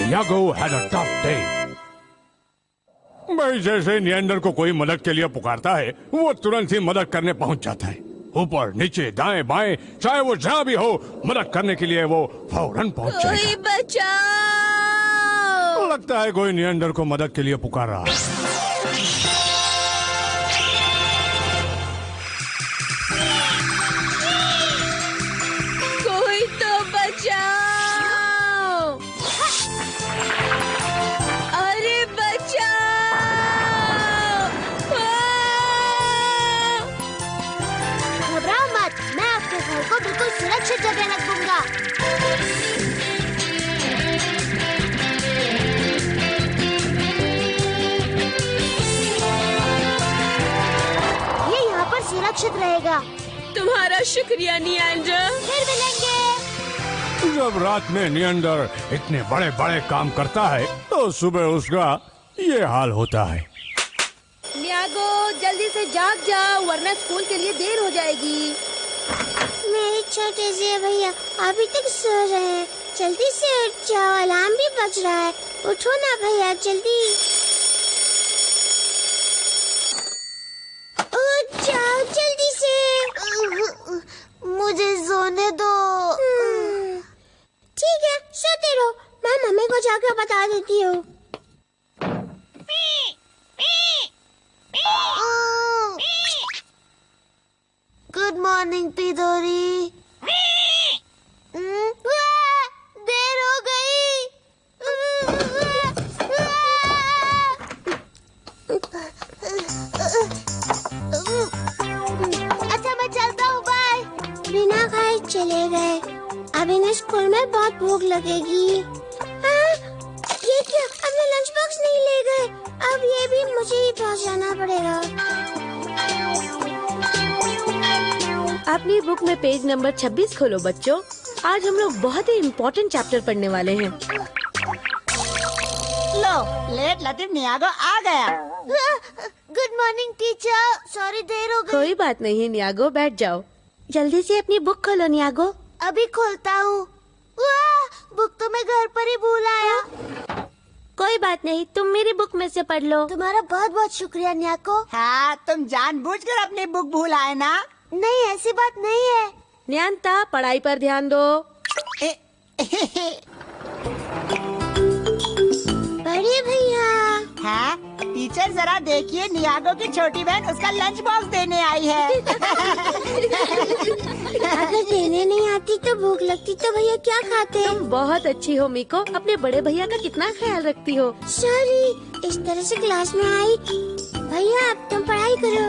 Iago had a tough day. भाई जैसे नियंडर को कोई मदद के लिए पुकारता है, वो तुरंत ही मदद करने पहुंच जाता है। ऊपर नीचे दाएं बाएं, चाहे वो जहां भी हो, मदद करने के लिए वो फौरन पहुंच जाएगा। कोई बचाओ! लगता है कोई नियंडर को मदद के लिए पुकार रहा है। कोई तो बचाओ! अरे बचाओ! घबराओ मत, मैं आपके घर को बिल्कुल सुरक्षित जगह रख दूंगा। ये यहाँ पर सुरक्षित रहेगा। तुम्हारा शुक्रिया नियंडर। फिर मिलेंगे। जब रात में नियंडर इतने बड़े बड़े काम करता है, तो सुबह उसका ये हाल होता है। नियागो, जल्दी से जाग जाओ, वरना स्कूल के लिए देर हो जाएगी। मेरे छोटे से भैया अभी तक सो रहे हैं। जल्दी से उठ जाओ, अलार्म भी बज रहा है। उठो ना भैया, जल्दी उठ जाओ, जल्दी से। मुझे सोने दो। ठीक है, सोते रहो। मैं मम्मी को जाकर बता देती हूँ। Good morning पिदोरी। देर हो गई। अच्छा मैं चलता हूँ, बाय। बिना खाए चले गए। अब इन्हें स्कूल में बहुत भूख लगेगी। हाँ, ये क्या, अपना लंच बॉक्स नहीं ले गए। अब ये भी मुझे ही पहुँचाना पड़ेगा। अपनी बुक में पेज नंबर 26 खोलो बच्चों। आज हम लोग बहुत ही इम्पोर्टेंट चैप्टर पढ़ने वाले हैं। लो, लेट लतीफ नियागो आ गया। गुड मॉर्निंग टीचर, सॉरी देर हो गई। कोई बात नहीं नियागो, बैठ जाओ। जल्दी से अपनी बुक खोलो नियागो। अभी खोलता हूँ। बुक तो मैं घर पर ही भूल आया। कोई बात नहीं, तुम मेरी बुक में से पढ़ लो। तुम्हारा बहुत बहुत शुक्रिया न्याको। हाँ, तुम जानबूझकर अपनी बुक भूल आए ना? नहीं, ऐसी बात नहीं है। न्यान्ता, पढ़ाई पर ध्यान दो। बड़े भैया। हाँ, टीचर जरा देखिए, नियागो की छोटी बहन उसका लंच बॉक्स देने आई है। अगर देने नहीं आती तो भूख लगती तो भैया क्या खाते? तुम बहुत अच्छी हो मीको, अपने बड़े भैया का कितना ख्याल रखती हो। सॉरी, इस तरह से क्लास में आई। भैया अब तुम पढ़ाई करो।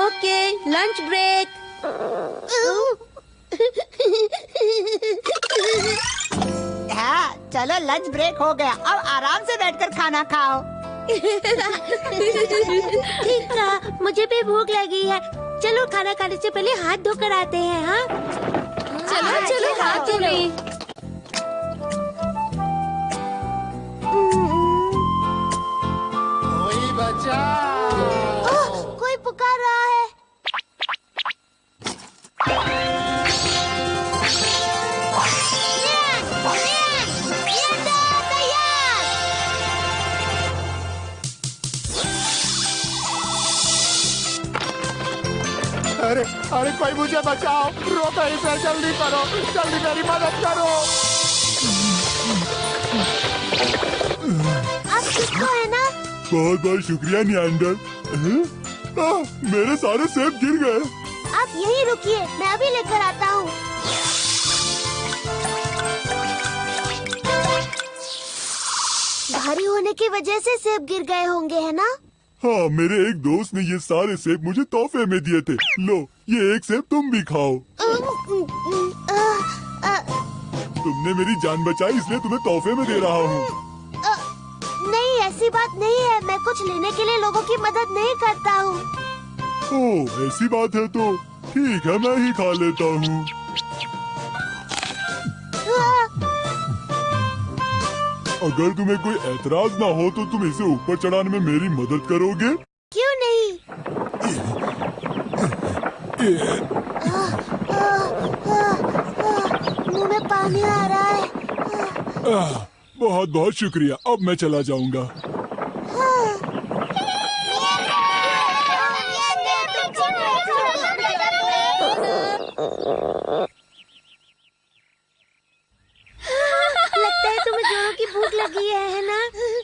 Okay, lunch break. हाँ, चलो लंच ब्रेक हो गया, अब आराम से बैठकर खाना खाओ। ठीक था, मुझे भी भूख लगी है। चलो खाना खाने से पहले हाथ धोकर आते हैं। हाँ चलो चलो, हाथ धो लो। कोई बचाओ! कोई पुकार रहा है। अरे अरे कोई मुझे बचाओ! रोको इसे, जल्दी करो, जल्दी मेरी मदद करो। आप ठीक तो है ना? बहुत बहुत शुक्रिया नियंडर। मेरे सारे सेब गिर गए। आप यहीं रुकिए, मैं अभी लेकर आता हूँ। भारी होने की वजह से सेब गिर गए होंगे, है ना? हाँ, मेरे एक दोस्त ने ये सारे सेब मुझे तोहफे में दिए थे। लो, ये एक सेब तुम भी खाओ। तुमने मेरी जान बचाई, इसलिए तुम्हें तोहफे में दे रहा हूँ। नहीं, ऐसी बात नहीं है। मैं कुछ लेने के लिए लोगों की मदद नहीं करता हूँ। ओह, ऐसी बात है तो ठीक है, मैं ही खा लेता हूँ। अगर तुम्हें कोई ऐतराज ना हो तो तुम इसे ऊपर चढ़ाने में मेरी मदद करोगे? क्यों नहीं? मुंह में पानी आ रहा है। बहुत बहुत शुक्रिया, अब मैं चला जाऊंगा। लगता है तुम्हें जोरों की भूख लगी है ना?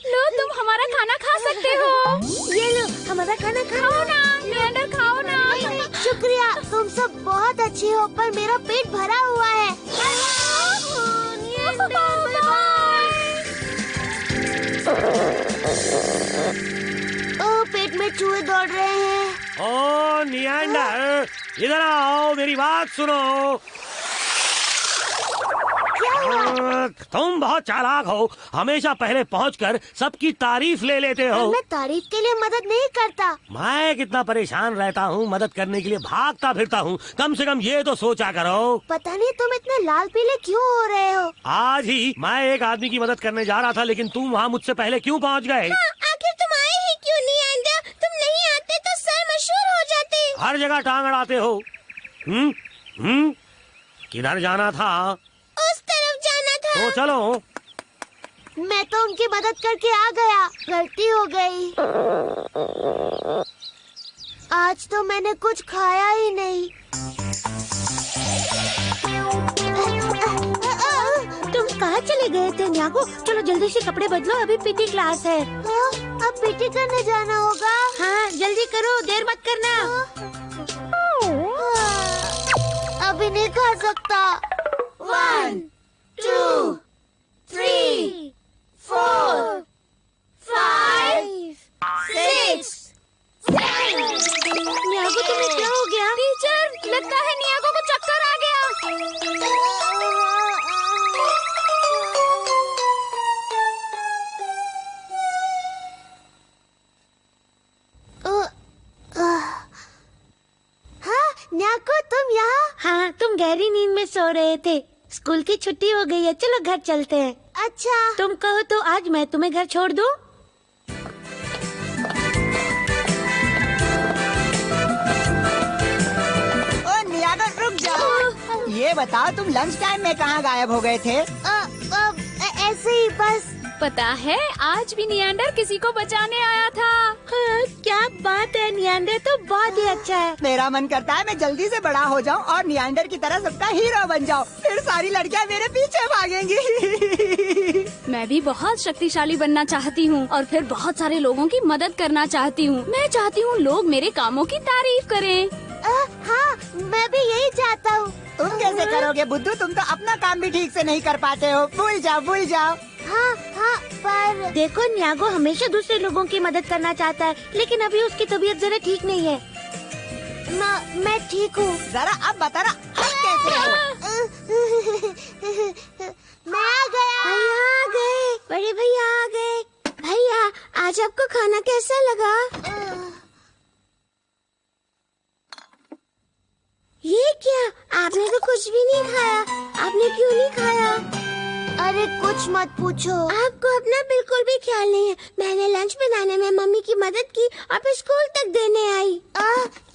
लो, तुम हमारा खाना खा सकते हो। ये लो, हमारा खाना खाओ ना, नियंडर खाओ ना। शुक्रिया, तुम सब बहुत अच्छी हो, पर मेरा पेट भरा हुआ है। पेट में चूहे दौड़ रहे हैं। ओ नियंडर, इधर आओ, मेरी बात सुनो। क्या हुआ? तुम बहुत चालाक हो, हमेशा पहले पहुंचकर सबकी तारीफ ले लेते हो। मैं तारीफ के लिए मदद नहीं करता। मैं कितना परेशान रहता हूँ, मदद करने के लिए भागता फिरता हूँ। कम से कम ये तो सोचा करो। पता नहीं तुम इतने लाल पीले क्यों हो रहे हो। आज ही मैं एक आदमी की मदद करने जा रहा था, लेकिन तुम वहाँ मुझसे पहले क्यों पहुँच गए? आखिर तुम आए ही क्यों नहीं? अंदर तुम नहीं आते तो सर मशहूर हो जाते। हर जगह टांग अड़ाते हो। किधर जाना था? उस तरफ जाना था। तो चलो। मैं तो उनकी मदद करके आ गया, गलती हो गई। आज तो मैंने कुछ खाया ही नहीं। तुम कहाँ चले गए थे न्यागो? चलो जल्दी से कपड़े बदलो, अभी पीटी क्लास है। अब पीटी करने जाना होगा। हाँ जल्दी करो, देर मत करना। अभी नहीं खा सकता। 1, 2, 3, 4, 5, 6, 7। न्यागो तुम्हें क्या हो गया? टीचर, लगता है नियागो को चक्कर आ गया। हाँ, न्याको तुम यहाँ? हाँ, तुम गहरी नींद में सो रहे थे। स्कूल की छुट्टी हो गई है, चलो घर चलते हैं। अच्छा। तुम कहो तो आज मैं तुम्हें घर छोड़ दूँ? ओ नियागो, रुक जाओ। ये बताओ, तुम लंच टाइम में कहाँ गायब हो गए थे? ऐसे ही बस। पता है, आज भी नियंडर किसी को बचाने आया था। हाँ, क्या बात है, नियंडर तो बहुत ही अच्छा है। मेरा मन करता है मैं जल्दी से बड़ा हो जाऊं और नियंडर की तरह सबका हीरो बन जाऊं। फिर सारी लड़कियां मेरे पीछे भागेंगी। मैं भी बहुत शक्तिशाली बनना चाहती हूँ और फिर बहुत सारे लोगों की मदद करना चाहती हूँ। मैं चाहती हूँ लोग मेरे कामों की तारीफ करें। हाँ, मैं भी यही चाहता हूँ। तुम कैसे करोगे बुद्धू? तुम तो अपना काम भी ठीक से नहीं कर पाते हो। भूल जाओ, भूल जाओ। हाँ, पर देखो, न्यागो हमेशा दूसरे लोगों की मदद करना चाहता है, लेकिन अभी उसकी तबीयत जरा ठीक नहीं है। मैं ठीक हूँ। जरा अब बता रहा, अब कैसे हो? मैं आ गया। भैया आ गए, बड़े भैया आ गए। भैया, आज आपको खाना कैसा लगा? ये क्या? आपने तो कुछ भी नहीं खाया। आपने क्यों नहीं खाया? अरे कुछ मत पूछो। आपको अपना बिल्कुल भी ख्याल नहीं है। मैंने लंच बनाने में मम्मी की मदद की और फिर स्कूल तक देने आई।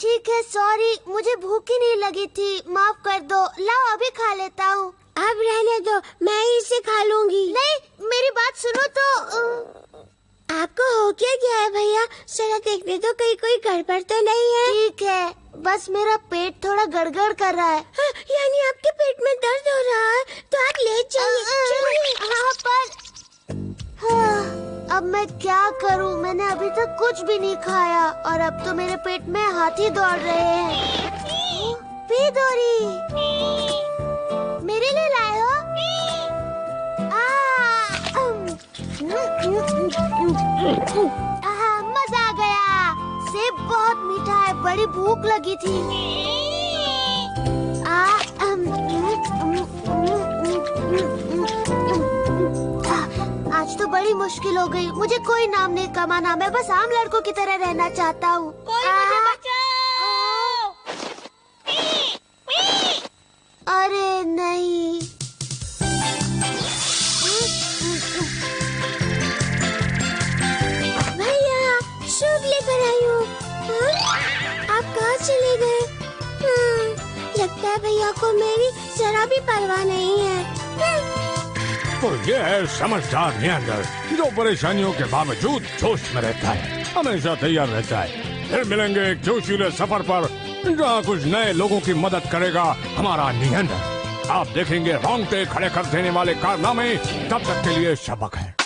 ठीक है, सॉरी, मुझे भूख ही नहीं लगी थी, माफ कर दो। लाओ अभी खा लेता हूँ। अब रहने दो, मैं ही इसे खा लूंगी। नहीं, मेरी बात सुनो तो। आपको हो क्या गया है भैया? जरा देखने तो कहीं कोई गड़बड़ तो नहीं है। ठीक है, बस मेरा पेट थोड़ा गड़गड़ कर रहा है। हाँ, यानी आपके पेट में दर्द हो रहा है, तो आप ले चलिए। हाँ, पर अब मैं क्या करूं? मैंने अभी तक कुछ भी नहीं खाया और अब तो मेरे पेट में हाथी दौड़ रहे हैं। पीदोरी, मेरे लिए लाए हो? मजा आ गया। सेब बहुत मीठा है, बड़ी भूख लगी थी। आज तो बड़ी मुश्किल हो गई। मुझे कोई नाम नहीं कमाना, मैं बस आम लड़कों की तरह रहना चाहता हूँ। अरे नहीं। भैया, सूप लेकर आई हूँ। आप कहाँ चले गए? बड़े भैया को मेरी जरा भी परवाह नहीं है। तो ये है समझदार नियंतर, जो परेशानियों के बावजूद जोश में रहता है, हमेशा तैयार रहता है। फिर मिलेंगे एक जोशीले सफर पर, जहाँ कुछ नए लोगों की मदद करेगा हमारा नियंतर। आप देखेंगे रोंगटे खड़े कर देने वाले कारनामे। तब तक के लिए सबक है।